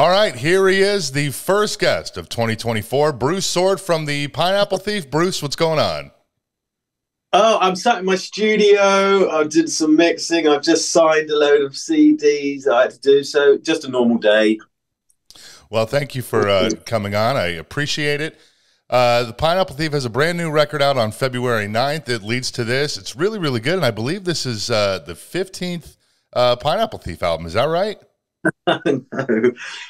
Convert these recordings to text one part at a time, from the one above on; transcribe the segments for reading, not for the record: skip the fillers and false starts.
All right, here he is, the first guest of 2024, Bruce Soord from the Pineapple Thief. Bruce, what's going on? Oh, I'm sat in my studio. I did some mixing. I've just signed a load of CDs I had to do. So just a normal day. Well, thank you for coming on. I appreciate it. The Pineapple Thief has a brand new record out on February 9th. It leads to this. It's really, really good. And I believe this is the 15th Pineapple Thief album. Is that right? No.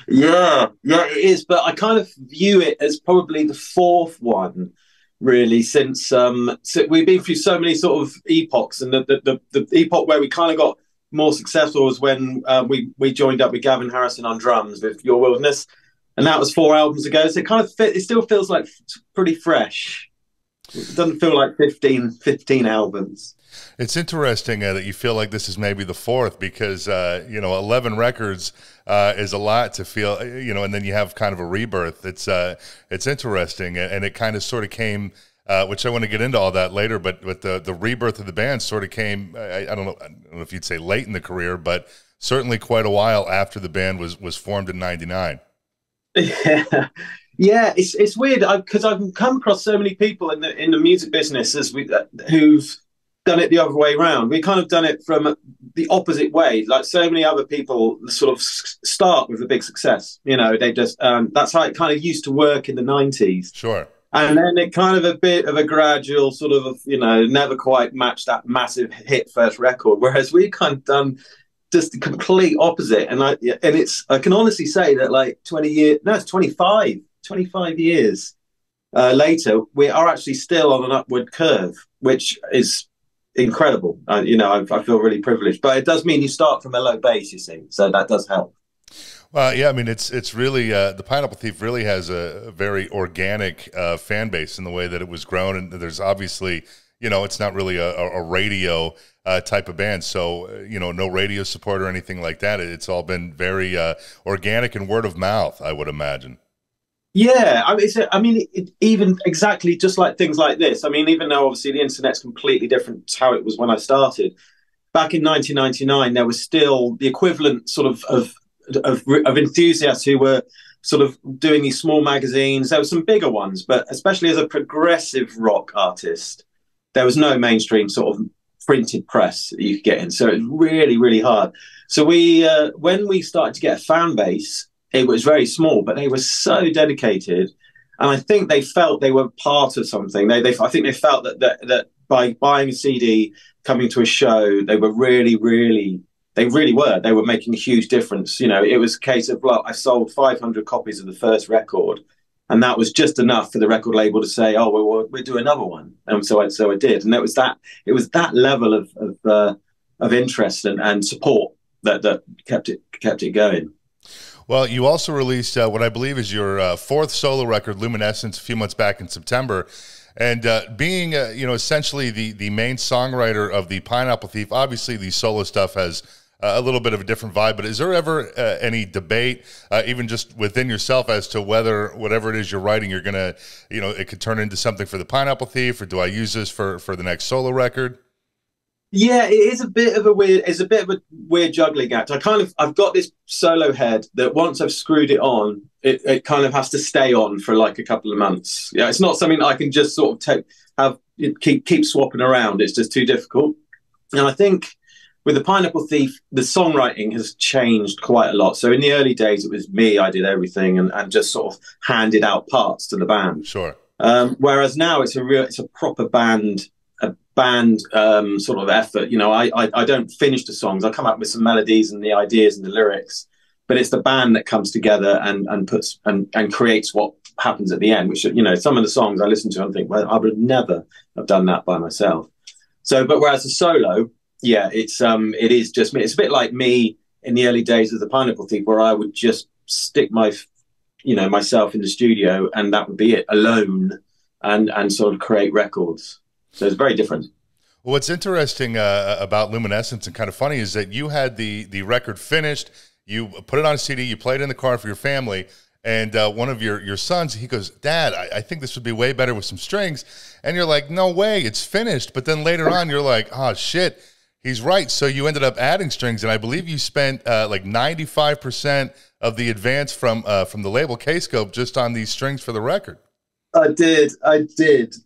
Yeah, it is. But I kind of view it as probably the fourth one, really, since so we've been through so many sort of epochs. And the epoch where we kind of got more successful was when we joined up with Gavin Harrison on drums with Your Wilderness. And that was 4 albums ago. So it kind of it still feels like pretty fresh. It doesn't feel like 15 albums. It's interesting that you feel like this is maybe the fourth because, you know, 11 records is a lot to feel, you know, and then you have kind of a rebirth. It's interesting. And it kind of sort of came, which I want to get into all that later, but the rebirth of the band sort of came, I don't know if you'd say late in the career, but certainly quite a while after the band was formed in '99. Yeah, it's weird because I've come across so many people in the music business who've done it the other way around. We kind of done it from the opposite way. Like so many other people sort of start with a big success. You know, they just that's how it kind of used to work in the '90s. Sure. And then it kind of a bit of a gradual sort of, you know, never quite matched that massive hit first record. Whereas we kind of done just the complete opposite. And I can honestly say that like 20 years, no, it's 25 years later, we are actually still on an upward curve, which is incredible. You know, I feel really privileged, but it does mean you start from a low base, you see, so that does help. Well, yeah, I mean, it's really the Pineapple Thief really has a very organic fan base in the way that it was grown, and there's obviously, you know, it's not really a radio type of band, so you know, no radio support or anything like that. It's all been very organic and word of mouth, I would imagine. Yeah, I mean, even exactly just like things like this. I mean, even though obviously the internet's completely different to how it was when I started, back in 1999, there was still the equivalent sort of enthusiasts who were sort of doing these small magazines. There were some bigger ones, but especially as a progressive rock artist, there was no mainstream sort of printed press that you could get in. So it was really, really hard. So when we started to get a fan base, it was very small, but they were so dedicated, and I think they felt they were part of something. I think they felt that by buying a CD, coming to a show, they were really making a huge difference. You know, it was a case of, well, I sold 500 copies of the first record, and that was just enough for the record label to say, oh, well, we'll do another one. And so I did, and it was that level of interest and support that kept it going. Well, you also released what I believe is your fourth solo record, Luminescence, a few months back in September. And being, you know, essentially the main songwriter of the Pineapple Thief, obviously the solo stuff has a little bit of a different vibe. But is there ever any debate, even just within yourself, as to whether whatever it is you're writing, you're going to, you know, it could turn into something for the Pineapple Thief, or do I use this for the next solo record? Yeah, it is a bit of a weird juggling act. I've got this solo head that once I've screwed it on, it kind of has to stay on for like a couple of months. Yeah, it's not something I can just sort of keep swapping around. It's just too difficult. And I think with the Pineapple Thief, the songwriting has changed quite a lot. So in the early days, it was me. I did everything and just sort of handed out parts to the band. Sure. Whereas now it's a proper band sort of effort. You know, I don't finish the songs. I come up with some melodies and the ideas and the lyrics, but it's the band that comes together and puts and creates what happens at the end, which, you know, some of the songs I listen to and think, well, I would never have done that by myself. So, but whereas the solo, yeah, it is just me. It's a bit like me in the early days of the Pineapple Thief, where I would just stick myself in the studio, and that would be it, alone, and sort of create records. So it's very different. Well, what's interesting about Luminescence and kind of funny is that you had the record finished, you put it on a CD, you played it in the car for your family, and one of your sons, he goes, Dad, I think this would be way better with some strings. And you're like, no way, it's finished. But then later on, you're like, oh, shit, He's right. So you ended up adding strings, and I believe you spent like 95% of the advance from the label K-Scope just on these strings for the record. I did.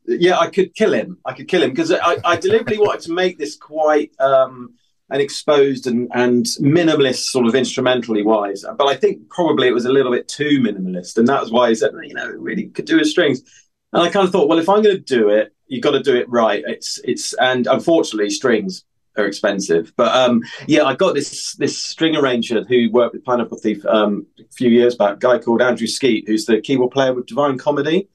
Yeah, I could kill him. I could kill him because I deliberately wanted to make this quite an exposed and minimalist sort of instrumentally wise. But I think probably it was a little bit too minimalist, and that was why he said, you know, it really could do with strings. And I kind of thought, well, if I'm going to do it, you've got to do it right. And unfortunately, strings are expensive. But yeah, I got this string arranger who worked with Pineapple Thief a few years back, a guy called Andrew Skeet, who's the keyboard player with Divine Comedy.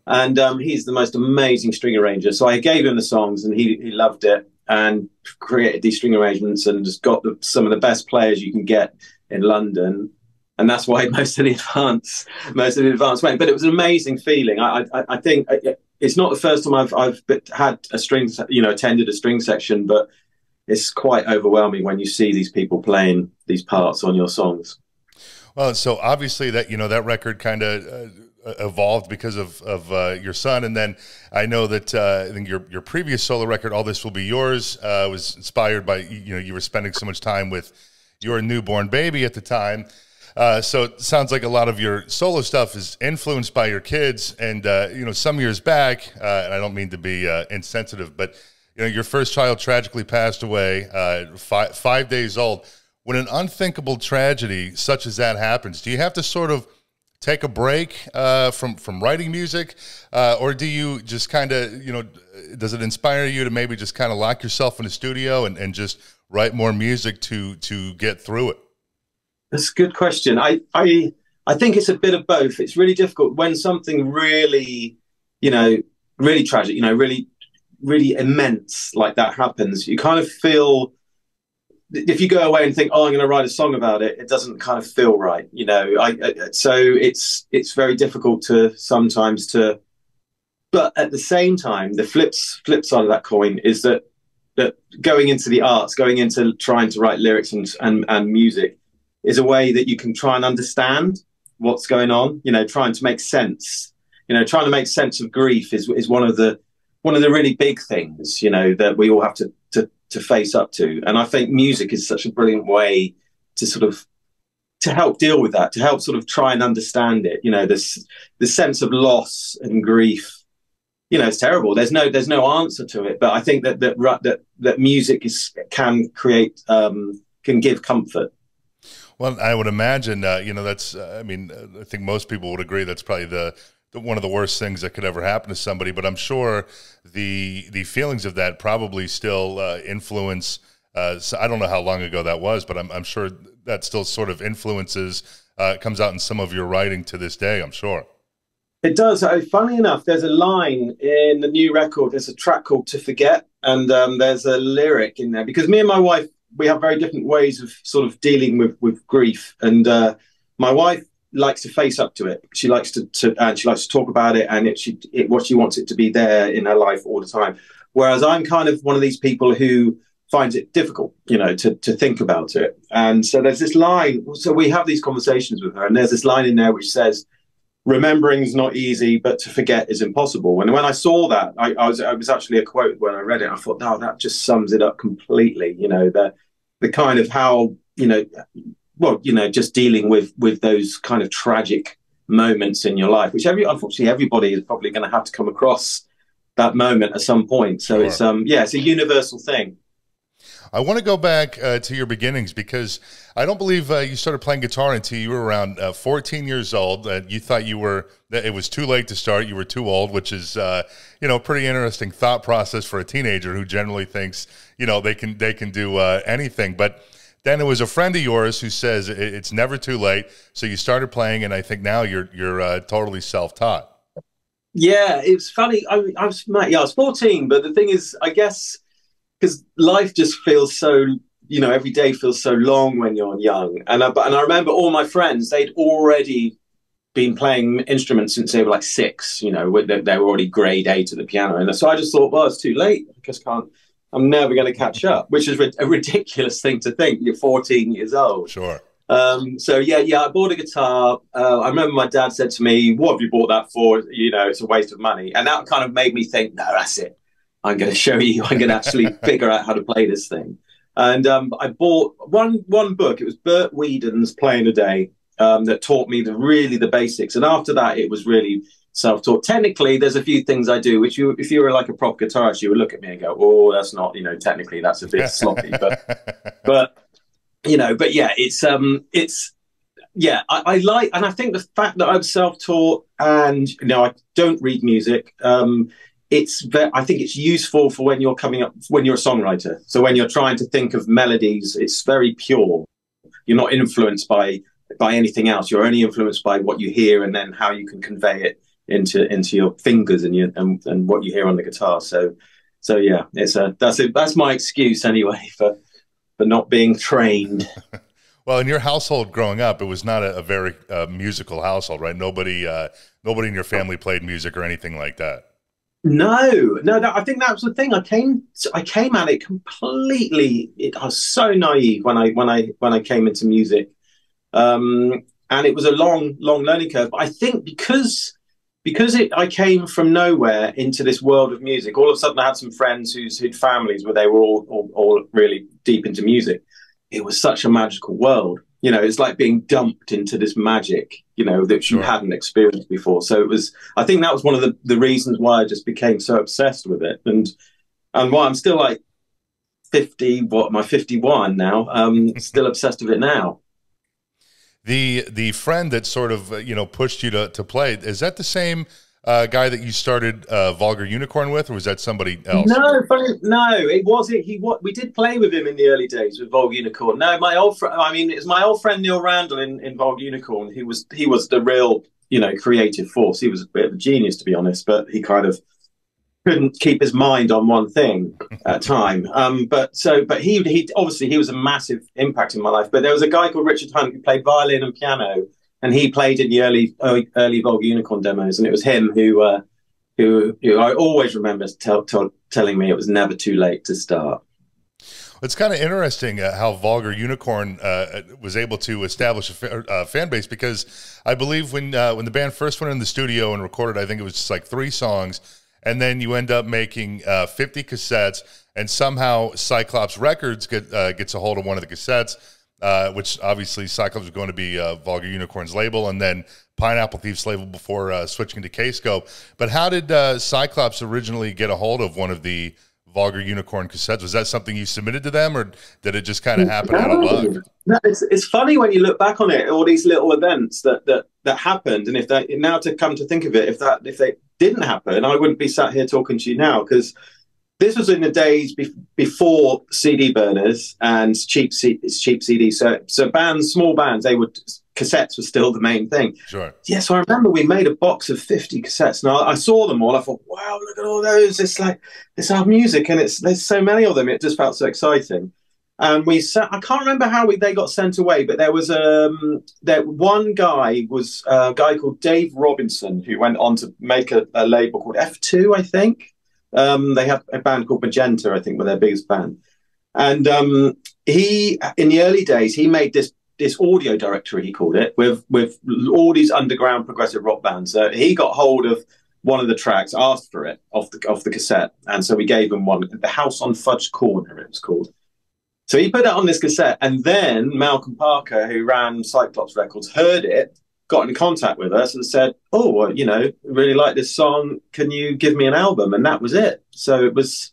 And he's the most amazing string arranger. So I gave him the songs, and he loved it, and created these string arrangements, and just got some of the best players you can get in London. And that's why most of the advance went. But it was an amazing feeling. I think it's not the first time I've had a string, you know, attended a string section, but it's quite overwhelming when you see these people playing these parts on your songs. Well, so obviously that, you know, that record kind of evolved because of your son, and then I know that I think your previous solo record, All This Will Be Yours, was inspired by, you know, you were spending so much time with your newborn baby at the time. So it sounds like a lot of your solo stuff is influenced by your kids. And you know, some years back, and I don't mean to be insensitive, but you know, your first child tragically passed away, 5 days old. When an unthinkable tragedy such as that happens, do you have to sort of take a break from writing music, or do you just kind of, you know, does it inspire you to maybe just kind of lock yourself in the studio and just write more music to get through it? That's a good question. I think it's a bit of both. It's really difficult when something really, you know, really tragic, you know, really immense like that happens. You kind of feel, if you go away and think, oh, I'm going to write a song about it, it doesn't kind of feel right, you know. So it's very difficult to sometimes to, but at the same time, the flip side of that coin is that going into the arts, going into trying to write lyrics and music is a way that you can try and understand what's going on, you know, trying to make sense, you know, trying to make sense of grief is one of the really big things, you know, that we all have to face up to. And I think music is such a brilliant way to sort of to help deal with that, to help sort of try and understand it. You know, this sense of loss and grief, you know, it's terrible. There's no answer to it. But I think that music can give comfort. Well, I would imagine, you know, that's, I mean, I think most people would agree that's probably one of the worst things that could ever happen to somebody. But I'm sure the feelings of that probably still influence. So I don't know how long ago that was, but I'm sure that still sort of influences, comes out in some of your writing to this day, I'm sure. It does. Funny enough, there's a line in the new record. There's a track called To Forget, and there's a lyric in there, because me and my wife, we have very different ways of sort of dealing with grief. And my wife likes to face up to it. She likes to talk about it, and what she wants it to be there in her life all the time. Whereas I'm kind of one of these people who finds it difficult, you know, to think about it. And so there's this line. So we have these conversations with her, and there's this line in there which says, "Remembering is not easy, but to forget is impossible." And when I saw that, I was actually a quote when I read it. I thought, no, that just sums it up completely. You know, the kind of how, you know, well, you know, just dealing with those kind of tragic moments in your life, which unfortunately everybody is probably going to have to come across that moment at some point. So sure. It's a universal thing. I want to go back to your beginnings, because I don't believe you started playing guitar until you were around 14 years old. You thought that it was too late to start. You were too old, which is, you know, a pretty interesting thought process for a teenager who generally thinks, you know, they can do anything. But then it was a friend of yours who says it's never too late. So you started playing, and I think now you're totally self-taught. Yeah, it's funny. I was 14, but the thing is, I guess, because life just feels so, you know, every day feels so long when you're young. And I remember all my friends, they'd already been playing instruments since they were like 6, you know, they were already grade 8 at the piano. And so I just thought, well, it's too late. I'm never going to catch up, which is a ridiculous thing to think. You're 14 years old. Sure. So yeah, I bought a guitar. I remember my dad said to me, "What have you bought that for? You know, it's a waste of money." And that kind of made me think, no, that's it. I'm going to show you. I'm going to actually figure out how to play this thing. And I bought one book. It was Burt Whedon's Playing a Day, that taught me the basics. And after that, it was really self-taught. Technically, there's a few things I do, which if you were like a prop guitarist, you would look at me and go, "Oh, that's not, technically that's a bit sloppy." But yeah, I like, and I think the fact that I'm self-taught and I don't read music. I think it's useful for when you're a songwriter. So when you're trying to think of melodies, it's very pure. You're not influenced by anything else. You're only influenced by what you hear and then how you can convey it into your fingers and what you hear on the guitar. So yeah, that's my excuse anyway for not being trained. Well, in your household growing up, it was not a very musical household, right? Nobody in your family played music or anything like that. No, I think that was the thing. I came at it completely. I was so naive when I came into music, and it was a long learning curve. But I think because I came from nowhere into this world of music, all of a sudden I had some friends whose families where they were all really deep into music. It was such a magical world. It's like being dumped into this magic, that you hadn't experienced before. So I think that was one of the reasons why I just became so obsessed with it. And why I'm still like 51 now, still obsessed with it now. The friend that sort of, pushed you to play, is that the same guy that you started Vulgar Unicorn with, or was that somebody else? No, it wasn't. We did play with him in the early days with Vulgar Unicorn. No, my old friend. I mean, it's my old friend Neil Randall in Vulgar Unicorn. He was the real, creative force. He was a bit of a genius, to be honest, but he kind of couldn't keep his mind on one thing at a time. But he obviously he was a massive impact in my life. But there was a guy called Richard Hunt who played violin and piano. And he played in the early Vulgar Unicorn demos, and it was him who I always remember telling me it was never too late to start. It's kind of interesting how Vulgar Unicorn was able to establish a fan base, because I believe when the band first went in the studio and recorded, I think it was just like 3 songs, and then you end up making 50 cassettes, and somehow Cyclops Records gets a hold of one of the cassettes. Which obviously Cyclops was going to be Vulgar Unicorn's label, and then Pineapple Thief's label before switching to K-Scope. But how did Cyclops originally get a hold of one of the Vulgar Unicorn cassettes? Was that something you submitted to them, or did it just kind of happen out of luck? No, it's funny when you look back on it, all these little events that happened, and if now to come to think of it, if they didn't happen, I wouldn't be sat here talking to you now, because this was in the days before CD burners and cheap CDs. So small bands, cassettes were still the main thing. Sure. Yeah, so I remember we made a box of 50 cassettes, and I saw them all. I thought, wow, look at all those! It's our music, and there's so many of them. It just felt so exciting. And I can't remember how they got sent away, but there was one guy was a guy called Dave Robinson, who went on to make a label called F2, I think. They had a band called Magenta, I think, were their biggest band. And he, in the early days, he made this audio directory, he called it, with all these underground progressive rock bands. He got hold of one of the tracks, asked for it off the cassette, and so we gave him one. The House on Fudge Corner, it was called. So he put it on this cassette, and then Malcolm Parker, who ran Cyclops Records, heard it, got in contact with us and said, "Oh, well, really like this song. Can you give me an album?" And that was it. So it was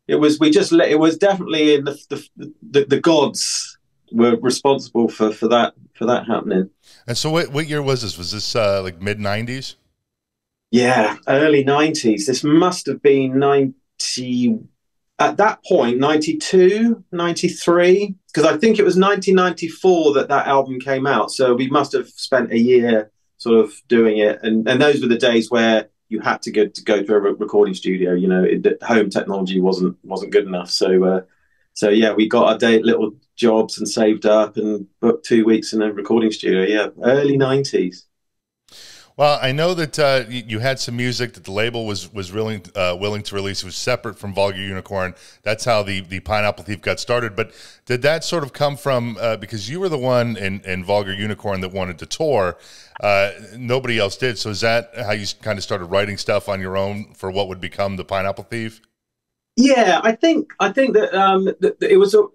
definitely in the gods were responsible for that happening. And so what year was this? Was this like mid-90s? Yeah, early 90s. This must have been 90. At that point, 92, 93, because I think it was 1994 that album came out. So we must have spent a year sort of doing it. And those were the days where you had to go to a recording studio. Home technology wasn't good enough. So yeah, we got our little jobs and saved up and booked 2 weeks in a recording studio. Yeah, early 90s. Well, I know that you had some music that the label was willing to release. It was separate from Vulgar Unicorn. That's how the Pineapple Thief got started. But did that sort of come from because you were the one in Vulgar Unicorn that wanted to tour? Nobody else did. So is that how you kind of started writing stuff on your own for what would become the Pineapple Thief? Yeah, I think that,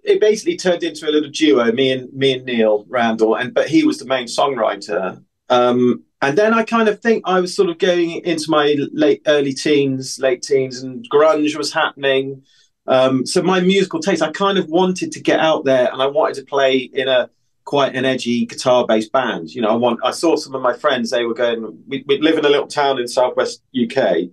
it basically turned into a little duo, me and Neil Randall, but he was the main songwriter. And then I kind of think I was sort of going into my late teens, and grunge was happening. So my musical taste, I kind of wanted to get out there, and I wanted to play in a quite an edgy guitar-based band. I saw some of my friends; they were going. We live in a little town in southwest UK.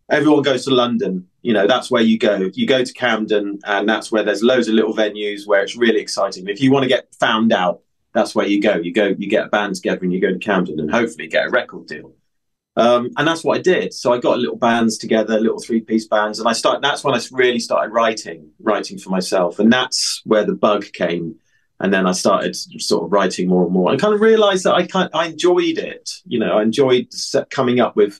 Everyone goes to London. That's where you go. You go to Camden, and that's where there's loads of little venues where it's really exciting. If you want to get found out, that's where you go. You get a band together, and you go to Camden, and hopefully get a record deal. And that's what I did. So I got little bands together, little three-piece bands, and that's when I really started writing for myself, and that's where the bug came. And then I started sort of writing more and more, and kind of realized that I enjoyed it. I enjoyed coming up with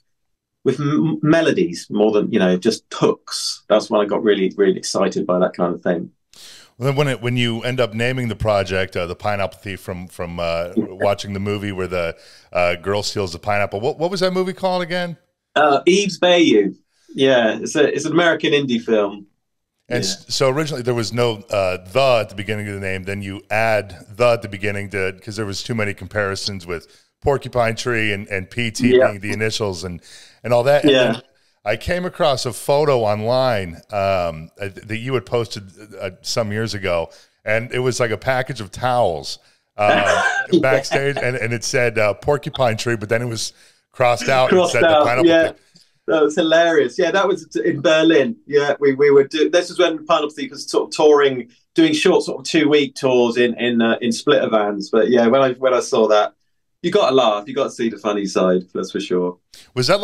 melodies more than just hooks. That's when I got really excited by that kind of thing. Well, when you end up naming the project the Pineapple Thief from watching the movie where the girl steals the pineapple, what was that movie called again? Eve's Bayou. Yeah, it's an American indie film. And yeah. So originally there was no the at the beginning of the name. Then you add the at the beginning because there was too many comparisons with Porcupine Tree and PT being the initials and all that. And yeah. I came across a photo online that you had posted some years ago, and it was like a package of towels backstage, and it said Porcupine Tree, but then it was crossed out and said the Pineapple Thief. That was hilarious. Yeah, that was in Berlin. Yeah, we were this is when Pineapple Thief was sort of touring, doing short sort of 2-week tours in splitter vans. But yeah, when I saw that, you got to laugh. You got to see the funny side. That's for sure. Was that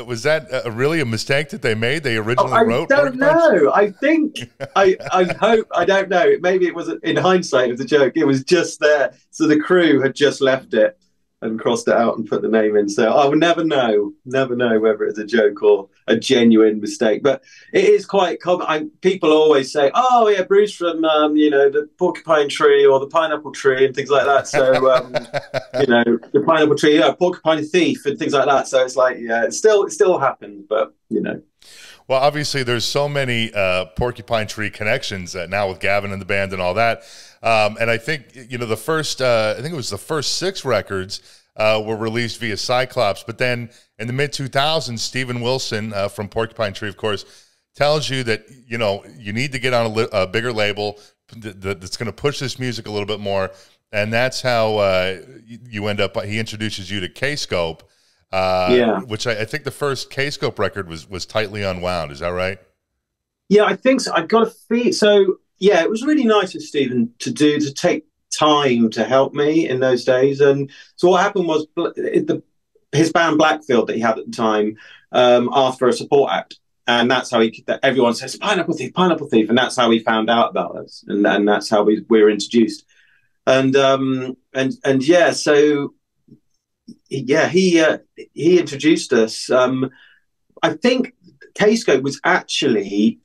was that really a mistake that they made? They originally wrote. I don't know. I think I hope I don't know. Maybe it was in hindsight. It was a joke. It was just there, so the crew had just left it and crossed it out and put the name in. So I will never know whether it's a joke or a genuine mistake. But it is quite common. People always say, "Oh yeah, Bruce from the Porcupine Tree or the Pineapple Tree and things like that." So the Pineapple Tree, Porcupine Thief and things like that. So it's like, yeah, it still happened, but Well, obviously, there's so many Porcupine Tree connections now with Gavin and the band and all that. And I think, the first, I think it was the first 6 records were released via Cyclops. But then in the mid-2000s, Steven Wilson from Porcupine Tree, of course, tells you that, you need to get on a bigger label that's going to push this music a little bit more. And that's how you end up, he introduces you to K-Scope. Which I think the first K-Scope record was Tightly Unwound. Is that right? Yeah, I think so. I've got a feel. So yeah, it was really nice of Stephen to take time to help me in those days. And so what happened was his band Blackfield that he had at the time asked for a support act, and that's how everyone says Pineapple Thief, and that's how he found out about us, and that's how we were introduced. And yeah, so. Yeah, he introduced us. I think K-Scope was actually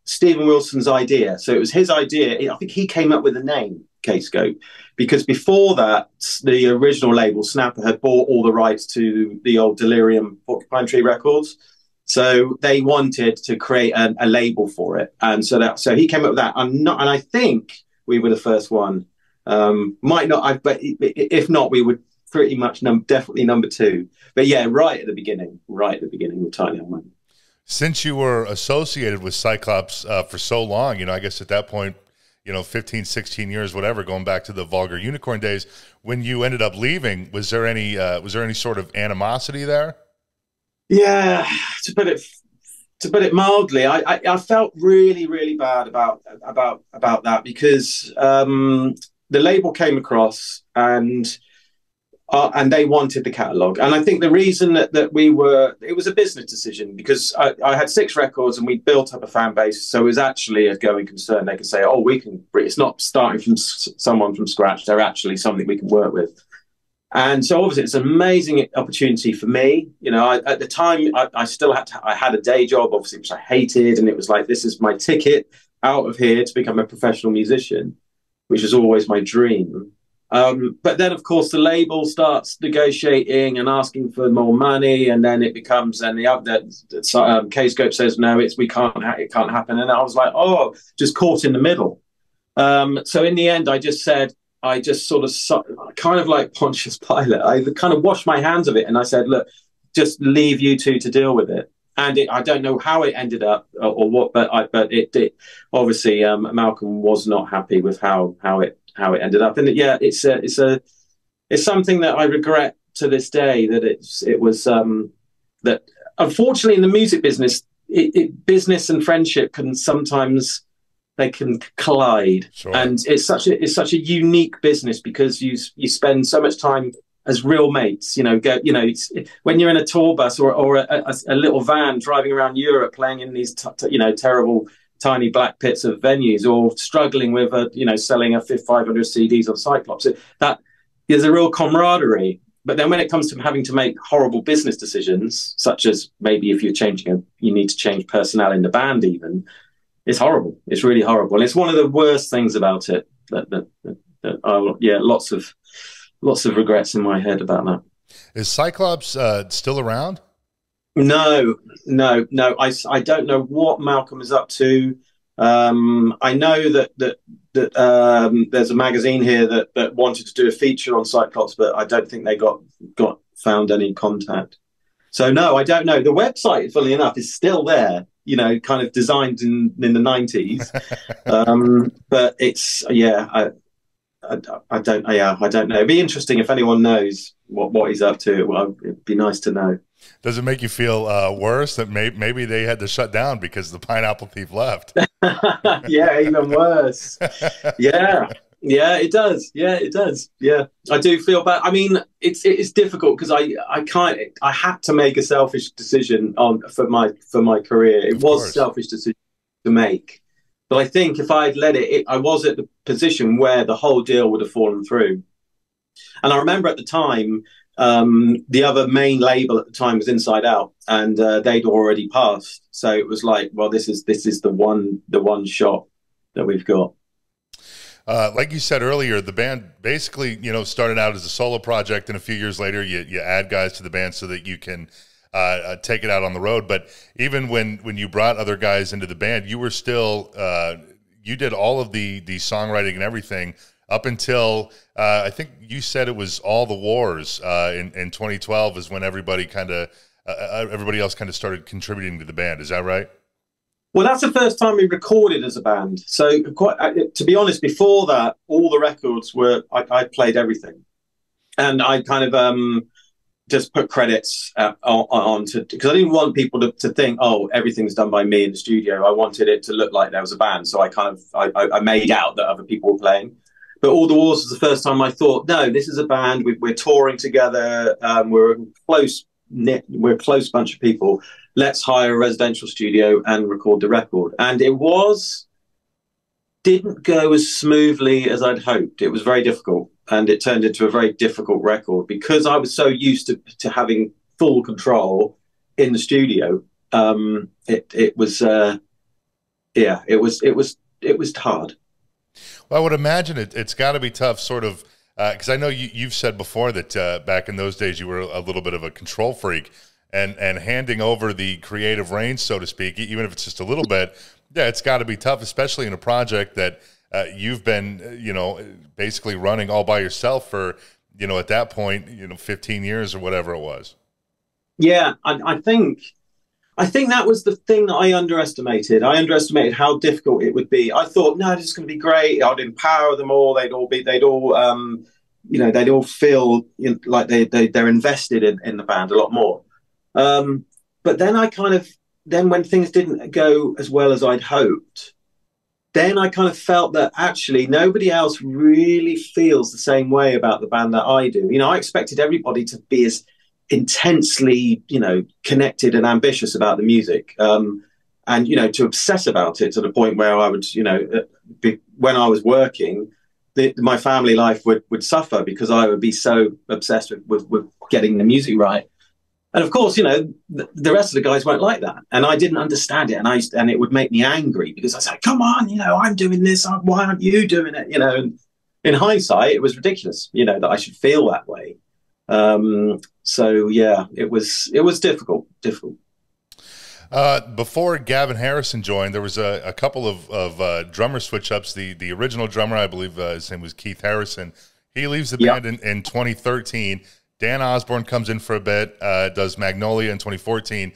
Steven Wilson's idea. So it was his idea. I think he came up with the name K-Scope because before that, the original label Snapper had bought all the rights to the old Delirium Porcupine Tree records. So they wanted to create a label for it, and so he came up with that. And I think we were the first one. Might not, but if not, we would. Pretty much definitely number 2. But yeah, right at the beginning with Tightly Unwound. Since you were associated with Cyclops for so long, I guess at that point, 15, 16 years, whatever, going back to the Vulgar Unicorn days, when you ended up leaving, was there any sort of animosity there? Yeah, to put it mildly, I felt really bad about that because the label came across and they wanted the catalogue. And I think the reason that it was a business decision because I had 6 records and we built up a fan base. So it was actually a going concern. They could say, oh, it's not starting from someone from scratch. They're actually something we can work with. And so obviously it's an amazing opportunity for me. At the time I had a day job, obviously, which I hated. And it was like, this is my ticket out of here to become a professional musician, which is always my dream. But then, of course, the label starts negotiating and asking for more money, and then it becomes, and the K-Scope says no, it can't happen, and I was like, oh, just caught in the middle. So in the end, I just sort of kind of like Pontius Pilate. I kind of washed my hands of it, and I said, look, just leave you two to deal with it. And I don't know how it ended up or what, but it did. Obviously, Malcolm was not happy with how it ended up, and yeah, it's something that I regret to this day, that it was that unfortunately in the music business, business and friendship can sometimes collide. Sure. And it's such a unique business because you spend so much time as real mates, when you're in a tour bus or a little van driving around Europe playing in these terrible tiny black pits of venues, or struggling with selling 500 CDs on Cyclops. That is a real camaraderie. But then when it comes to having to make horrible business decisions, such as maybe if you need to change personnel in the band, even, it's horrible. It's really horrible, and it's one of the worst things about it. Lots of regrets in my head about that. Is Cyclops still around? No. I don't know what Malcolm is up to. I know that there's a magazine here that wanted to do a feature on Cyclops, but I don't think they found any contact. So no, I don't know. The website, funnily enough, is still there. Kind of designed in the 90s. But it's I don't know. It'd be interesting if anyone knows what he's up to. Well, it'd be nice to know. Does it make you feel worse that maybe they had to shut down because the Pineapple Thief left? Yeah, even worse. Yeah, it does. Yeah, it does. Yeah, I do feel bad. I mean, it's difficult because I had to make a selfish decision for my career. It was a selfish decision to make. But I think if I'd let it, I was at the position where the whole deal would have fallen through. And I remember at the time, the other main label at the time was Inside Out, and they'd already passed. So it was like, well, this is the one shot that we've got. Like you said earlier, the band basically, started out as a solo project, and a few years later, you add guys to the band so that you can take it out on the road. But even when you brought other guys into the band, you were still you did all of the songwriting and everything up until I think you said it was All the Wars in 2012 is when everybody else kind of started contributing to the band. Is that right? Well, that's the first time we recorded as a band. So to be honest, before that, all the records were I played everything, and I kind of just put credits on to, because I didn't want people to think, oh, everything's done by me in the studio. I wanted it to look like there was a band, so I made out that other people were playing. But All the Wars was the first time I thought, no, this is a band. We're touring together. We're a close bunch of people. Let's hire a residential studio and record the record. And it didn't go as smoothly as I'd hoped. It was very difficult. And it turned into a very difficult record because I was so used to having full control in the studio. It was hard. Well, I would imagine it's got to be tough, sort of, because I know you've said before that back in those days you were a little bit of a control freak, and handing over the creative reins, so to speak, even if it's just a little bit. Yeah, it's got to be tough, especially in a project that you've been, basically running all by yourself for, at that point, 15 years or whatever it was. Yeah, I think that was the thing that I underestimated. I underestimated how difficult it would be. I thought, no, this is going to be great. I'd empower them all. They'd all feel like they're invested in the band a lot more. But then when things didn't go as well as I'd hoped, then I kind of felt that actually nobody else really feels the same way about the band that I do. I expected everybody to be as intensely, connected and ambitious about the music, and, to obsess about it to the point where I would, when I was working, my family life would suffer because I would be so obsessed with getting the music right. And of course, the rest of the guys weren't like that. And I didn't understand it. And it would make me angry because I said, come on, I'm doing this. Why aren't you doing it? in hindsight, it was ridiculous, you know, that I should feel that way. So yeah, it was difficult. Before Gavin Harrison joined, there was a couple of drummer switch ups. The original drummer, I believe his name was Keith Harrison. He leaves the band in 2013. Dan Osborne comes in for a bit, does Magnolia in 2014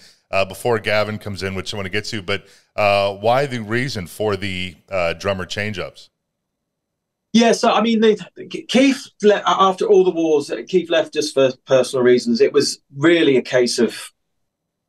before Gavin comes in, which I want to get to. But why the reason for the drummer change-ups? Yeah, so I mean, Keith, after all the wars, Keith left just for personal reasons. It was really a case of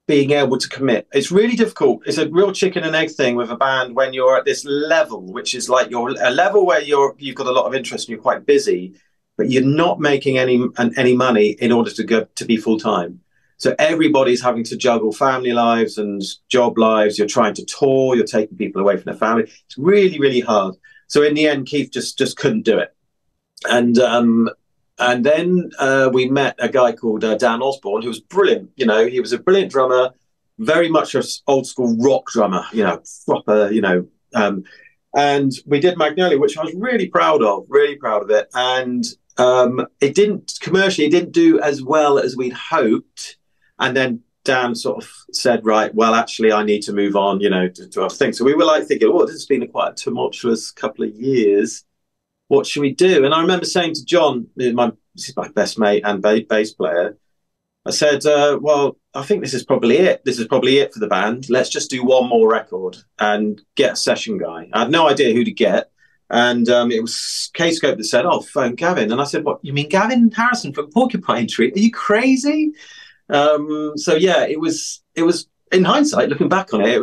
being able to commit. It's really difficult. It's a real chicken and egg thing with a band when you're at this level, which is like you're a level where you've got a lot of interest and you're quite busy, but you're not making any money in order to be full time. So everybody's having to juggle family lives and job lives. You're trying to tour. You're taking people away from their family. It's really, really hard. So in the end, Keith just couldn't do it. And then we met a guy called Dan Osborne, who was brilliant. You know, he was a brilliant drummer, very much an old school rock drummer, you know, proper, you know. And we did Magnolia, which I was really proud of it. And it didn't do as well as we'd hoped. And then Dan sort of said, right, well, actually, I need to move on, you know, to other things. So we were like thinking, oh, this has been quite a tumultuous couple of years. What should we do? And I remember saying to John, this is my best mate and bass player, I said, well, I think this is probably it. This is probably it for the band. Let's just do one more record and get a session guy. I had no idea who to get. And it was K-Scope that said, oh, phone Gavin. And I said, what, you mean Gavin Harrison from Porcupine Tree? Are you crazy? So yeah, it was in hindsight, looking back on it,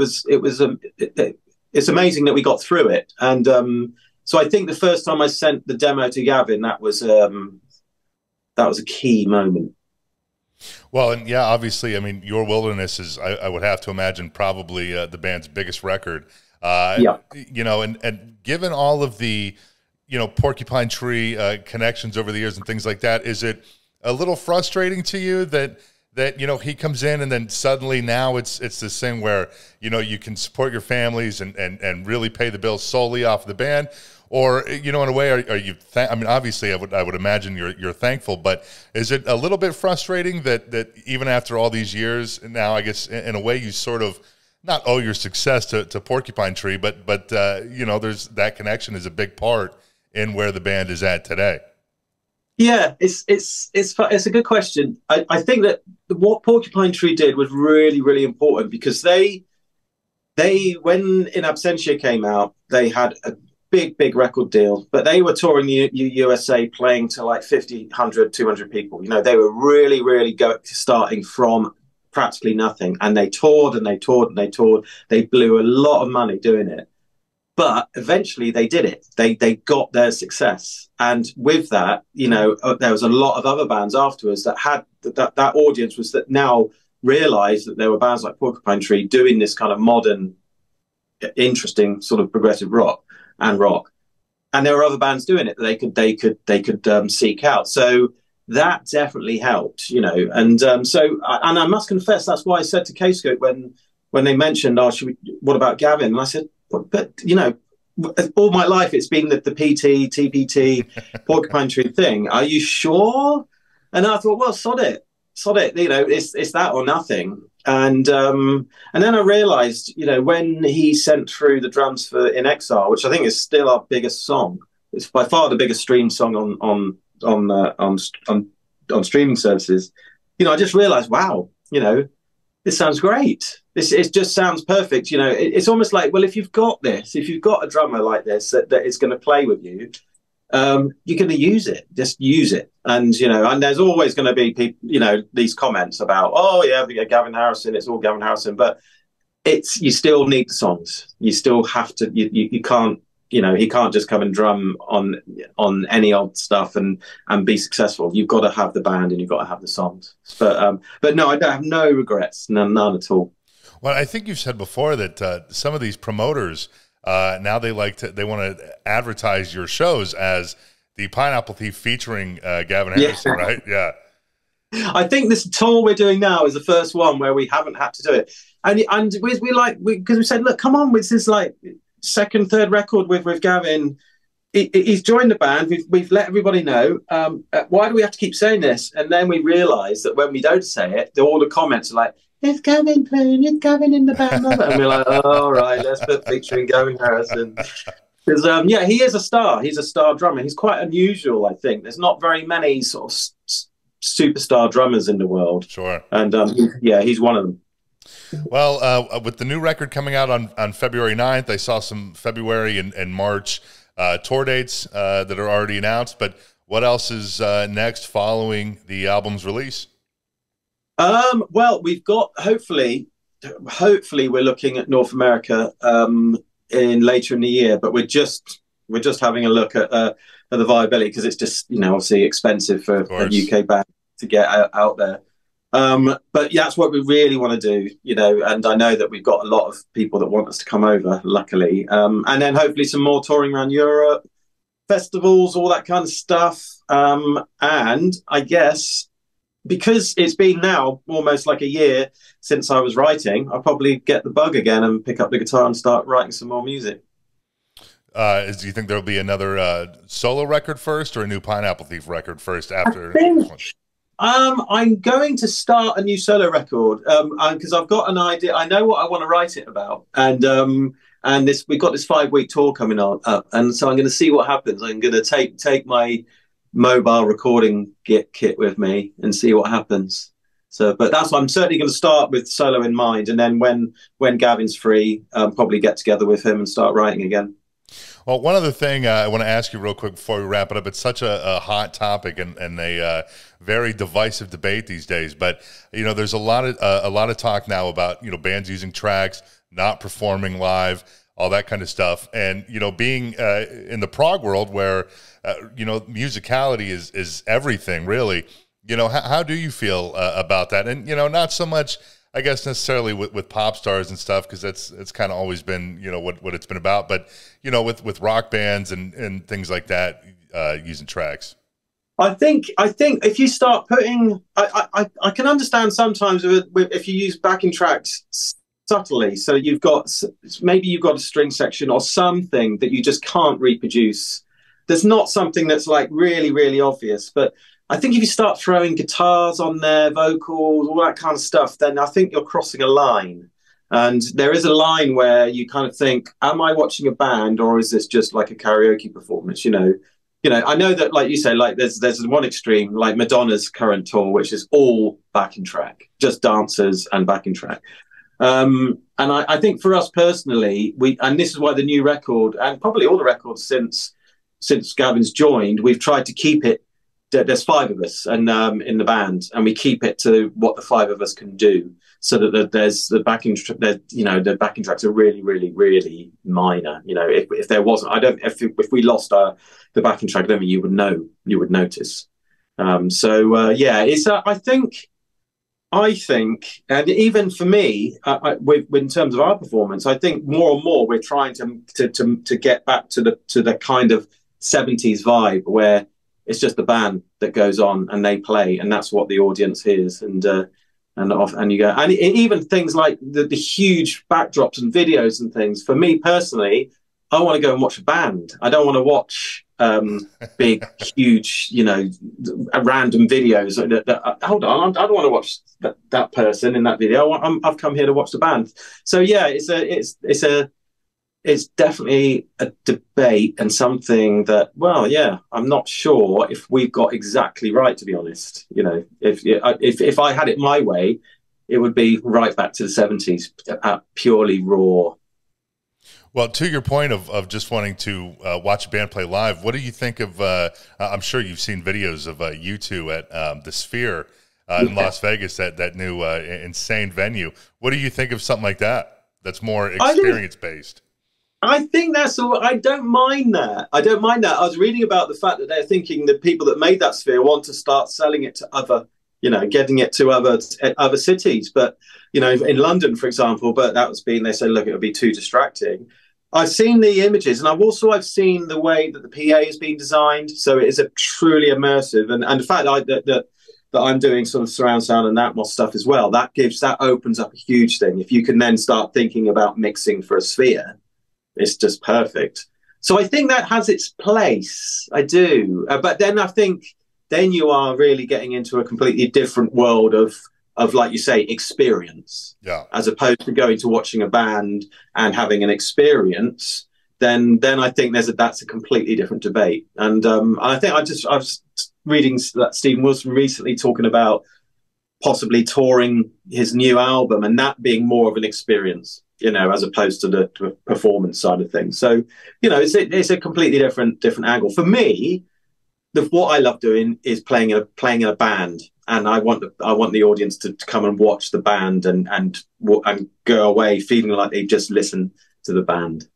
it's amazing that we got through it. And so I think the first time I sent the demo to Gavin, that was a key moment. Well, and yeah, obviously, I mean, Your Wilderness is, I would have to imagine, probably the band's biggest record. Yeah. You know, and given all of the, you know, Porcupine Tree connections over the years and things like that, is it a little frustrating to you that you know, he comes in and then suddenly now it's this thing where, you know, you can support your families and really pay the bills solely off the band? Or, you know, in a way, are you, I mean, obviously I would imagine you're thankful, but is it a little bit frustrating that even after all these years now, I guess in a way you sort of not owe your success to Porcupine Tree, but you know, there's that connection is a big part in where the band is at today? Yeah, it's a good question. I think that what Porcupine Tree did was really, really important because they when In Absentia came out, they had a big record deal, but they were touring the USA, playing to like 50, 100, 200 people. You know, they were really starting from practically nothing, and they toured and they toured and they toured. They blew a lot of money doing it. But eventually they did it. They got their success. And with that, you know, there was a lot of other bands afterwards that had that audience was that now realized that there were bands like Porcupine Tree doing this kind of modern, interesting sort of progressive rock. And there were other bands doing it that they could seek out. So that definitely helped, you know. And and I must confess, that's why I said to K-Scope when they mentioned, oh, what about Gavin? And I said, but you know, all my life it's been the PT, TPT, Porcupine Tree thing. Are you sure? And I thought, well, sod it. You know, it's that or nothing. And then I realized, you know, when he sent through the drums for In Exile, which I think is still our biggest song, it's by far the biggest streamed song on streaming services. You know, I just realized, wow, you know, this sounds great. It just sounds perfect. You know, it's almost like, well, if you've got a drummer like this that is going to play with you, you're going to use it. Just use it. And, you know, and there's always going to be people, you know, these comments about, oh, yeah, Gavin Harrison, it's all Gavin Harrison. But you still need the songs. You still have to, you can't, you know, he can't just come and drum on any old stuff and be successful. You've got to have the band and you've got to have the songs. But no, I don't have no regrets, none at all. Well, I think you've said before that some of these promoters, now they want to advertise your shows as the Pineapple Thief featuring Gavin Harrison, right? Yeah. I think this tour we're doing now is the first one where we haven't had to do it. And we said, look, come on, this is like second, third record with Gavin. he's joined the band. We've let everybody know. Why do we have to keep saying this? And then we realise that when we don't say it, all the comments are like, "It's Gavin playing. It's Gavin in the band." And we're like, "Oh, all right, let's put featuring Gavin Harrison." Because yeah, he is a star. He's a star drummer. He's quite unusual, I think. There's not very many sort of superstar drummers in the world. Sure. And yeah, he's one of them. Well, with the new record coming out on February 9th, I saw some February and March tour dates that are already announced. But what else is next following the album's release? Well, we've got hopefully we're looking at North America later in the year, but we're just having a look at the viability, because it's just, you know, obviously expensive for a UK band to get out there. But yeah, that's what we really want to do, you know, and I know that we've got a lot of people that want us to come over, luckily. And then hopefully some more touring around Europe, festivals, all that kind of stuff. And I guess because it's been now almost like a year since I was writing, I'll probably get the bug again and pick up the guitar and start writing some more music. Do you think there'll be another solo record first, or a new Pineapple Thief record first after? I'm going to start a new solo record because I've got an idea. I know what I want to write it about, and we've got this 5-week tour coming up, and so I'm going to see what happens. I'm going to take my mobile recording kit with me and see what happens. So, but I'm certainly going to start with solo in mind, and then when Gavin's free, probably get together with him and start writing again. Well, one other thing I want to ask you real quick before we wrap it up. It's such a hot topic and a very divisive debate these days. But you know, there's a lot of talk now about, you know, bands using tracks, not performing live, all that kind of stuff. And you know, being in the prog world where you know, musicality is everything, really. You know, how do you feel about that? And you know, not so much, I guess, necessarily with pop stars and stuff, because it's kind of always been, you know, what it's been about. But you know, with rock bands and things like that, using tracks. I think if you start putting, I can understand sometimes if you use backing tracks subtly. So maybe you've got a string section or something that you just can't reproduce. There's not something that's like really, really obvious, but I think if you start throwing guitars on there, vocals, all that kind of stuff, then I think you're crossing a line. And there is a line where you kind of think, am I watching a band, or is this just like a karaoke performance? You know, I know that, like you say, like there's one extreme, like Madonna's current tour, which is all backing track, just dancers and backing track. And I think for us personally, and this is why the new record, and probably all the records since Gavin's joined, we've tried to keep it. There's 5 of us and in the band, and we keep it to what the 5 of us can do, so that there's the backing, you know, the backing tracks are really, really, really minor. You know, if there wasn't, if we lost the backing track, then you would notice. So yeah, it's I think, and even for me, in terms of our performance, I think more and more we're trying to get back to the kind of 70s vibe where it's just the band that goes on and they play, and that's what the audience hears. And you go, and even things like the huge backdrops and videos and things. For me personally, I want to go and watch a band. I don't want to watch big, huge, you know, random videos. Hold on, I don't want to watch that person in that video. I've come here to watch the band. So yeah, it's definitely a debate, and something that, well, yeah, I'm not sure if we've got exactly right, to be honest. You know, if I had it my way, it would be right back to the 70s, purely raw. Well, to your point of just wanting to watch a band play live, what do you think of, I'm sure you've seen videos of U2 at the Sphere in Las Vegas, that new insane venue. What do you think of something like that that's more experience-based? I think that's all. I don't mind that. I was reading about the fact that they're thinking that people that made that Sphere want to start selling it to other, you know, getting it to other cities. But, you know, in London, for example, but they said, look, it would be too distracting. I've seen the images, and I've seen the way that the PA has been designed. So it is a truly immersive, and the fact that I'm doing sort of surround sound and Atmos stuff as well, that opens up a huge thing. If you can then start thinking about mixing for a Sphere, it's just perfect. So I think that has its place. I do. But then I think then you are really getting into a completely different world of like you say, experience. Yeah. As opposed to going to watching a band and having an experience, then I think that's a completely different debate. And I think I was reading that Stephen Wilson recently talking about possibly touring his new album and that being more of an experience, as opposed to the performance side of things. So, it's a completely different angle. For me, what I love doing is playing in a band, and I want the audience to come and watch the band and go away feeling like they just listened to the band.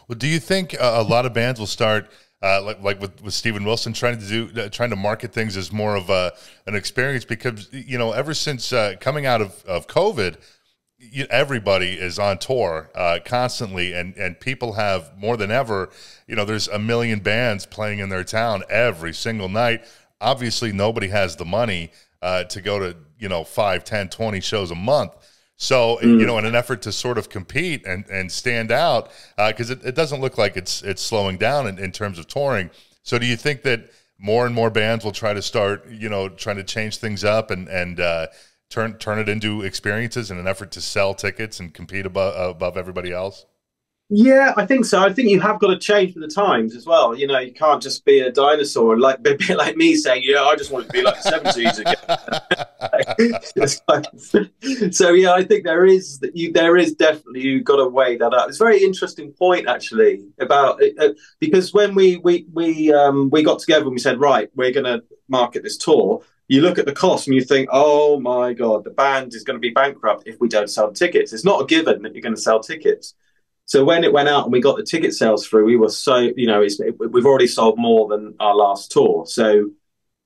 Well, do you think a lot of bands will start like with Stephen Wilson trying to market things as more of an experience? Because ever since coming out of COVID, everybody is on tour constantly, and people have more than ever. There's a million bands playing in their town every single night. Obviously, nobody has the money to go to 5, 10, 20 shows a month. So, in an effort to sort of compete and stand out, because it doesn't look like it's slowing down in terms of touring. So do you think that more and more bands will try to start, trying to change things up and turn it into experiences in an effort to sell tickets and compete above everybody else? Yeah, I think so. I think you have got to change with the times as well. You can't just be a dinosaur, like a bit like me saying, "Yeah, I just want to be like the '70s again." So yeah, I think there is definitely, you've got to weigh that up. It's a very interesting point actually about because when we got together and we said, right, we're going to market this tour. You look at the cost and you think, oh my God, the band is going to be bankrupt if we don't sell tickets. It's not a given that you're going to sell tickets. So when it went out and we got the ticket sales through, we were so, we've already sold more than our last tour. So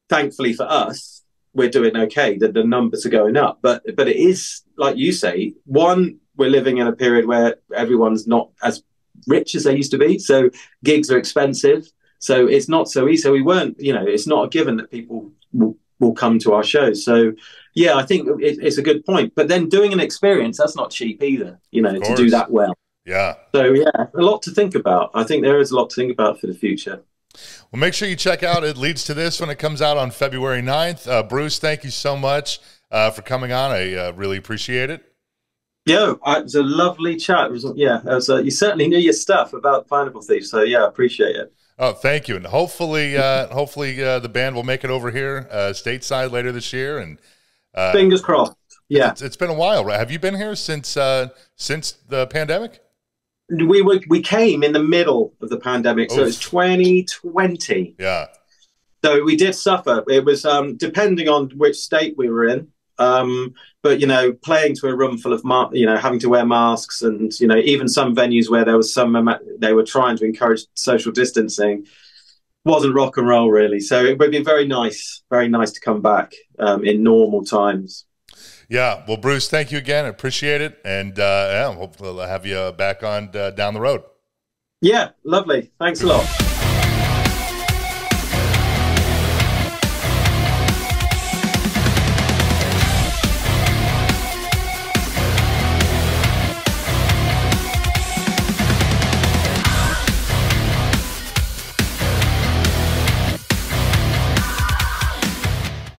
thankfully for us, we're doing okay. The numbers are going up. But it is, like you say, one, we're living in a period where everyone's not as rich as they used to be. So gigs are expensive. So it's not so easy. So we weren't, it's not a given that people will come to our shows. So yeah, I think it's a good point. But then doing an experience, that's not cheap either, to do that well. Yeah. So yeah, a lot to think about. I think there is a lot to think about for the future. Well, make sure you check out It Leads to This when it comes out on February 9th. Bruce, thank you so much for coming on. I really appreciate it. Yeah, it was a lovely chat. You certainly knew your stuff about Pineapple Thief. So yeah, I appreciate it. Oh, thank you. And hopefully the band will make it over here stateside later this year. And fingers crossed. Yeah. It's been a while, right? Have you been here since the pandemic? We came in the middle of the pandemic, so it was 2020. Yeah. So we did suffer. It was depending on which state we were in. But playing to a room full of having to wear masks, and even some venues where there was they were trying to encourage social distancing, wasn't rock and roll really. So it would be very nice to come back in normal times. Yeah. Well, Bruce, thank you again. I appreciate it. And hopefully I'll have you back on down the road. Yeah. Lovely. Thanks a lot.